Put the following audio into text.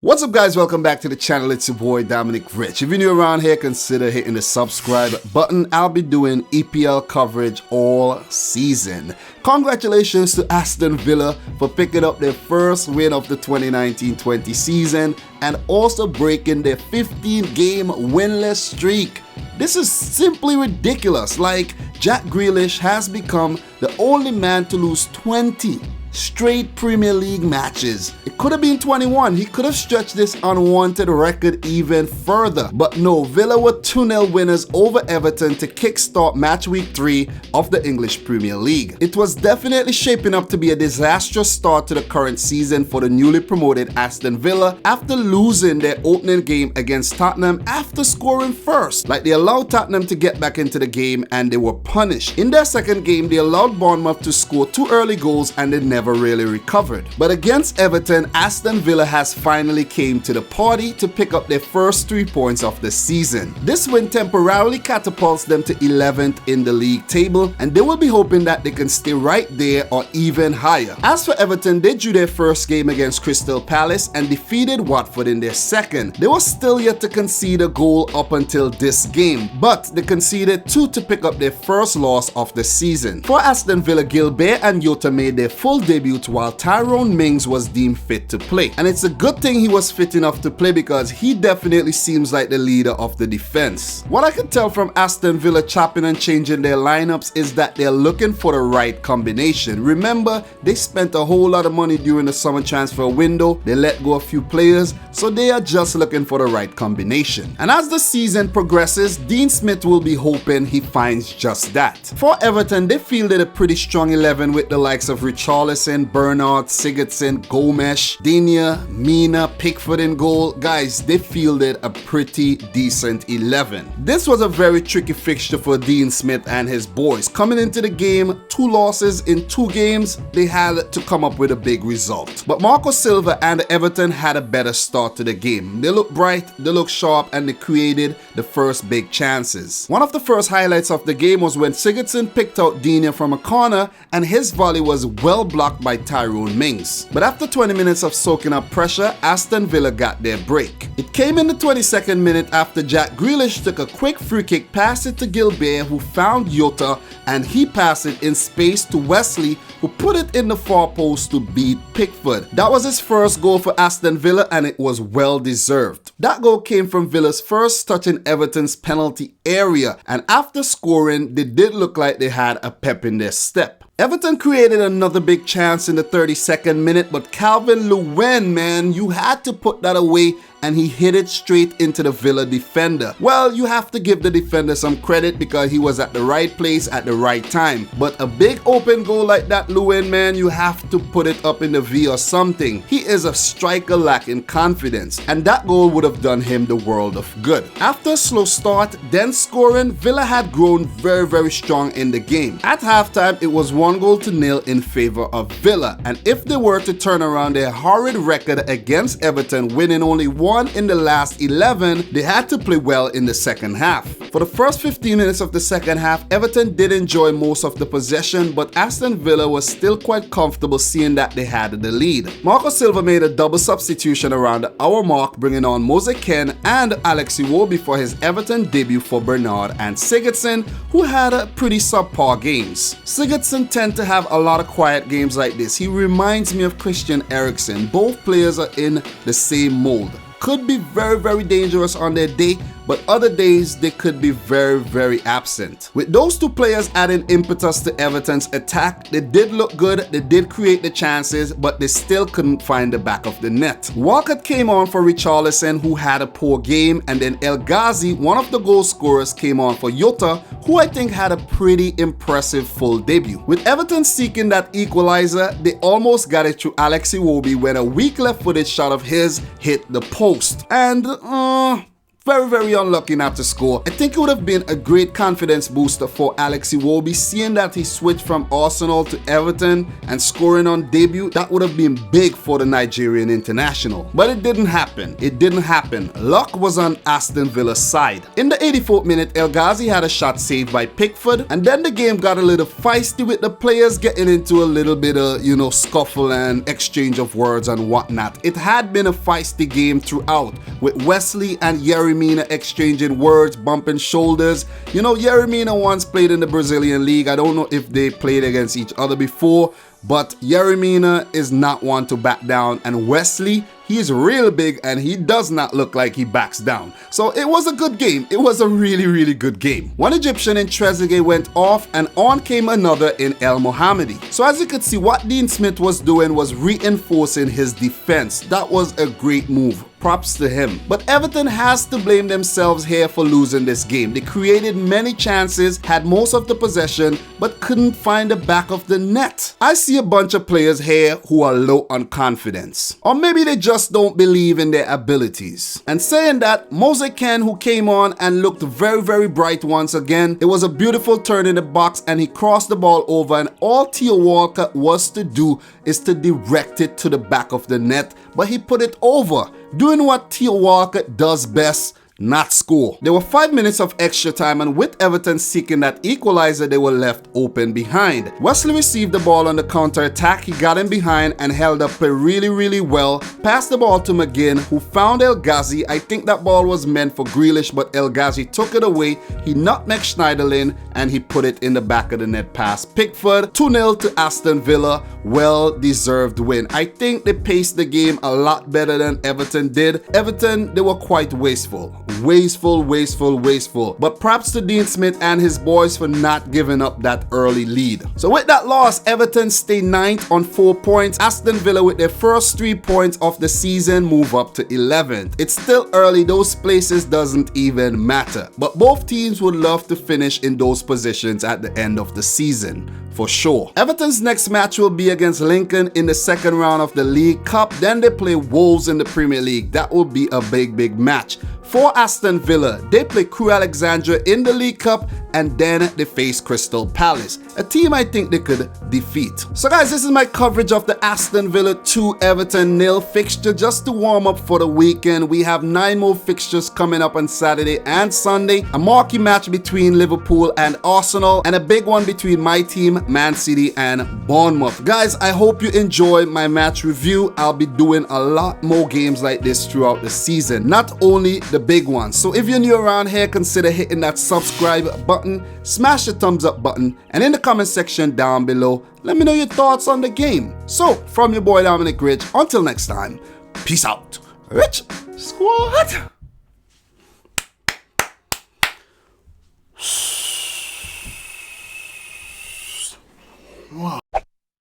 What's up guys, welcome back to the channel. It's your boy Dominic Rich. If you're new around here, consider hitting the subscribe button. I'll be doing EPL coverage all season. Congratulations to Aston Villa for picking up their first win of the 2019-20 season and also breaking their 15-game winless streak. This is simply ridiculous. Like, Jack Grealish has become the only man to lose 20 straight Premier League matches. It could have been 21. He could have stretched this unwanted record even further. But no, Villa were 2-0 winners over Everton to kickstart match week 3 of the English Premier League. It was definitely shaping up to be a disastrous start to the current season for the newly promoted Aston Villa after losing their opening game against Tottenham after scoring first. Like, they allowed Tottenham to get back into the game and they were punished. In their second game, they allowed Bournemouth to score 2 early goals and they never really recovered. But against Everton, Aston Villa has finally came to the party to pick up their first 3 points of the season. This win temporarily catapults them to 11th in the league table, and they will be hoping that they can stay right there or even higher. As for Everton, they drew their first game against Crystal Palace and defeated Watford in their second. They were still yet to concede a goal up until this game, but they conceded 2 to pick up their first loss of the season. For Aston Villa, Gilbert and Jota made their full debut while Tyrone Mings was deemed fit to play. And it's a good thing he was fit enough to play because he definitely seems like the leader of the defense. What I can tell from Aston Villa chopping and changing their lineups is that they're looking for the right combination. Remember, they spent a whole lot of money during the summer transfer window. They let go a few players, so they are just looking for the right combination. And as the season progresses, Dean Smith will be hoping he finds just that. For Everton, they fielded a pretty strong 11 with the likes of Richarlison, Bernard, Sigurdsson, Gomes, Digne, Mina, Pickford in goal. Guys, they fielded a pretty decent 11. This was a very tricky fixture for Dean Smith and his boys. Coming into the game, 2 losses in 2 games, they had to come up with a big result. But Marco Silva and Everton had a better start to the game. They looked bright, they looked sharp, and they created the first big chances. One of the first highlights of the game was when Sigurdsson picked out Digne from a corner and his volley was well blocked by Tyrone Mings. But after 20 minutes of soaking up pressure, Aston Villa got their break. It came in the 22nd minute after Jack Grealish took a quick free kick, passed it to Gilbert, who found Jota, and he passed it in space to Wesley, who put it in the far post to beat Pickford. That was his first goal for Aston Villa and it was well deserved. That goal came from Villa's first touch in Everton's penalty area, and after scoring, they did look like they had a pep in their step. Everton created another big chance in the 32nd minute, but Calvin Lewin, man, you had to put that away and he hit it straight into the Villa defender. Well, you have to give the defender some credit because he was at the right place at the right time. But a big open goal like that, Lewin, man, you have to put it up in the V or something. He is a striker lacking confidence, and that goal would have done him the world of good. After a slow start, then scoring, Villa had grown very strong in the game. At halftime, it was 1-0 in favor of Villa, and if they were to turn around their horrid record against Everton, winning only 1 in the last 11, they had to play well in the second half. For the first 15 minutes of the second half, Everton did enjoy most of the possession, but Aston Villa was still quite comfortable seeing that they had the lead. Marco Silva made a double substitution around the hour mark, bringing on Moise Kean and Alex Iwobi for his Everton debut for Bernard and Sigurdsson, who had a pretty subpar games. Sigurdsson tend to have a lot of quiet games like this. He reminds me of Christian Eriksen. Both players are in the same mold. Could be very dangerous on their day, but other days they could be very absent. With those 2 players adding impetus to Everton's attack, they did look good, they did create the chances, but they still couldn't find the back of the net. Walker came on for Richarlison, who had a poor game, and then El Ghazi, one of the goal scorers, came on for Jota, who I think had a pretty impressive full debut. With Everton seeking that equalizer, they almost got it through Alex Iwobi when a weak left-footed shot of his hit the post. And very, very unlucky not to score. I think it would have been a great confidence booster for Alex Iwobi, seeing that he switched from Arsenal to Everton and scoring on debut. That would have been big for the Nigerian international. But it didn't happen. It didn't happen. Luck was on Aston Villa's side. In the 84th minute, El Ghazi had a shot saved by Pickford, and then the game got a little feisty with the players getting into a little bit of, scuffle and exchange of words and whatnot. It had been a feisty game throughout, with Wesley and Yerry Mina exchanging words, bumping shoulders. Yerry Mina once played in the Brazilian league. I don't know if they played against each other before, but Yerry Mina is not one to back down, and Wesley, he's real big and he does not look like he backs down. So it was a good game. It was a really, really good game. One Egyptian in Trezeguet went off and on came another in El Mohammadi. So as you could see, what Dean Smith was doing was reinforcing his defense. That was a great move. Props to him. But Everton has to blame themselves here for losing this game. They created many chances, had most of the possession, but couldn't find the back of the net. I see a bunch of players here who are low on confidence. Or maybe they just don't believe in their abilities. And saying that, Mose Ken, who came on and looked very, very bright once again, it was a beautiful turn in the box and he crossed the ball over, and all Theo Walcott was to do is to direct it to the back of the net, but he put it over, doing what Theo Walcott does best, not score. There were 5 minutes of extra time, and with Everton seeking that equalizer, they were left open behind. Wesley received the ball on the counter attack. He got in behind and held up play really, really well. Passed the ball to McGinn, who found El Ghazi. I think that ball was meant for Grealish, but El Ghazi took it away. He nutmegged Schneiderlin and he put it in the back of the net past Pickford. 2-0 to Aston Villa. Well-deserved win. I think they paced the game a lot better than Everton did. Everton, they were quite wasteful. Wasteful. But props to Dean Smith and his boys for not giving up that early lead. So with that loss, Everton stay 9th on 4 points. Aston Villa, with their first 3 points of the season, move up to 11th. It's still early. Those places doesn't even matter. But both teams would love to finish in those positions at the end of the season, for sure. Everton's next match will be against Lincoln in the second round of the League Cup. Then they play Wolves in the Premier League. That will be a big match. For Aston Villa, they play Crewe Alexandria in the League Cup, and then they face Crystal Palace, a team I think they could defeat. So guys, this is my coverage of the Aston Villa 2 Everton 0 fixture, just to warm up for the weekend. We have 9 more fixtures coming up on Saturday and Sunday, a marquee match between Liverpool and Arsenal, and a big one between my team, Man City, and Bournemouth. Guys, I hope you enjoy my match review. I'll be doing a lot more games like this throughout the season, not only the big ones. So if you're new around here, consider hitting that subscribe button, smash the thumbs up button, and in the comment section down below, let me know your thoughts on the game. So from your boy Dominic Rich, until next time, peace out. Rich Squad. Wow.